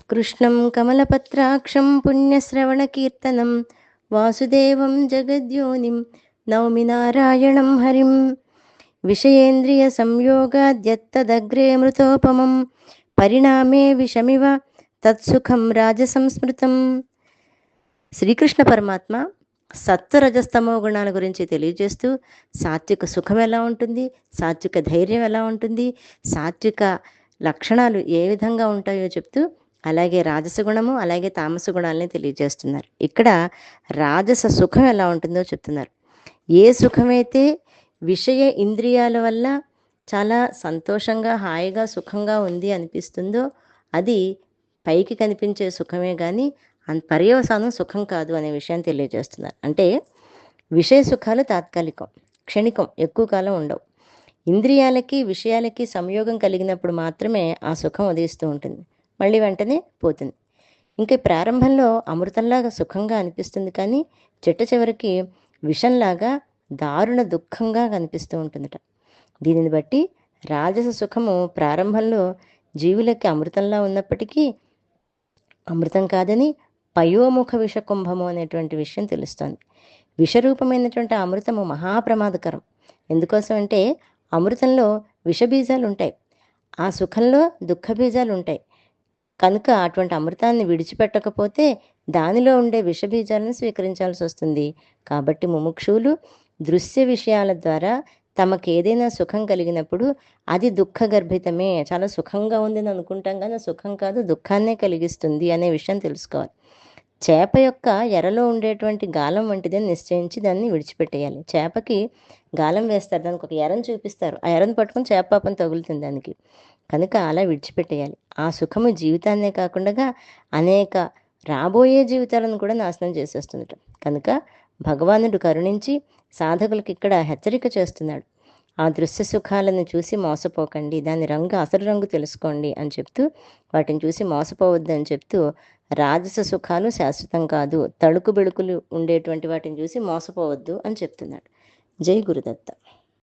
కృష్ణం కమలపత్రాక్షం పుణ్యశ్రవణకీర్తనం వాసుదేవం జగద్యోనిం నౌమి నారాయణం హరిం. విషయేంద్రియ సంయోగాద్యత్తదగ్రే మృతోపమం పరిణామే విషమివ తత్సుఖం రాజసంస్మృతం. శ్రీకృష్ణ పరమాత్మ సత్వరజస్తమో గుణాల గురించి తెలియజేస్తూ సాత్విక సుఖం ఎలా ఉంటుంది, సాత్విక ధైర్యం ఎలా ఉంటుంది, సాత్విక లక్షణాలు ఏ విధంగా ఉంటాయో చెప్తూ అలాగే రాజస గుణము అలాగే తామస గుణాలని తెలియజేస్తున్నారు. ఇక్కడ రాజస సుఖం ఎలా ఉంటుందో చెప్తున్నారు. ఏ సుఖమైతే విషయ ఇంద్రియాల వల్ల చాలా సంతోషంగా హాయిగా సుఖంగా ఉంది అనిపిస్తుందో అది పైకి కనిపించే సుఖమే కానీ పర్యవసానం సుఖం కాదు అనే విషయాన్ని తెలియజేస్తున్నారు. అంటే విషయ సుఖాలు తాత్కాలికం, క్షణికం, ఎక్కువ కాలం ఉండవు. ఇంద్రియాలకి విషయాలకి సంయోగం కలిగినప్పుడు మాత్రమే ఆ సుఖం ఉదయిస్తూ ఉంటుంది, మళ్ళీ వెంటనే పోతుంది. ఇంకా ప్రారంభంలో అమృతంలాగా సుఖంగా అనిపిస్తుంది, కానీ చిట్ట చివరికి విషంలాగా దారుణ దుఃఖంగా కనిపిస్తూ ఉంటుందట. దీనిని బట్టి రాజస సుఖము ప్రారంభంలో జీవులకి అమృతంలా ఉన్నప్పటికీ అమృతం కాదని పయోముఖ విషకుంభము అనేటువంటి విషయం తెలుస్తోంది. విషరూపమైనటువంటి అమృతము మహాప్రమాదకరం. ఎందుకోసం అంటే అమృతంలో విషబీజాలు ఉంటాయి, ఆ సుఖంలో దుఃఖ బీజాలు ఉంటాయి. కనుక అటువంటి అమృతాన్ని విడిచిపెట్టకపోతే దానిలో ఉండే విషబీజాలను స్వీకరించాల్సి వస్తుంది. కాబట్టి ముముక్షువులు దృశ్య విషయాల ద్వారా తమకు ఏదైనా సుఖం కలిగినప్పుడు అది దుఃఖగర్భితమే, చాలా సుఖంగా ఉందని అనుకుంటాం కానీ సుఖం కాదు, దుఃఖాన్నే కలిగిస్తుంది అనే విషయం తెలుసుకోవాలి. చేప యొక్క ఎరలో ఉండేటువంటి గాలం వంటిదని నిశ్చయించి దాన్ని విడిచిపెట్టేయాలి. చేపకి గాలం వేస్తారు, దానికి ఒక ఎరను చూపిస్తారు, ఆ ఎరను పట్టుకొని చేప పాపం తగులుతుంది దానికి. కనుక అలా విడిచిపెట్టేయాలి. ఆ సుఖము జీవితాన్నే కాకుండా అనేక రాబోయే జీవితాలను కూడా నాశనం చేసేస్తుందట. కనుక భగవానుడు కరుణించి సాధకులకు ఇక్కడ హెచ్చరిక చేస్తున్నాడు. ఆ దృశ్య సుఖాలను చూసి మోసపోకండి, దాని రంగు అసలు రంగు తెలుసుకోండి అని చెప్తూ, వాటిని చూసి మోసపోవద్దు అని చెప్తూ, రాజస సుఖాలు శాశ్వతం కాదు, తళుకు బెళుకులు ఉండేటువంటి వాటిని చూసి మోసపోవద్దు అని చెప్తున్నాడు. జై గురుదత్త.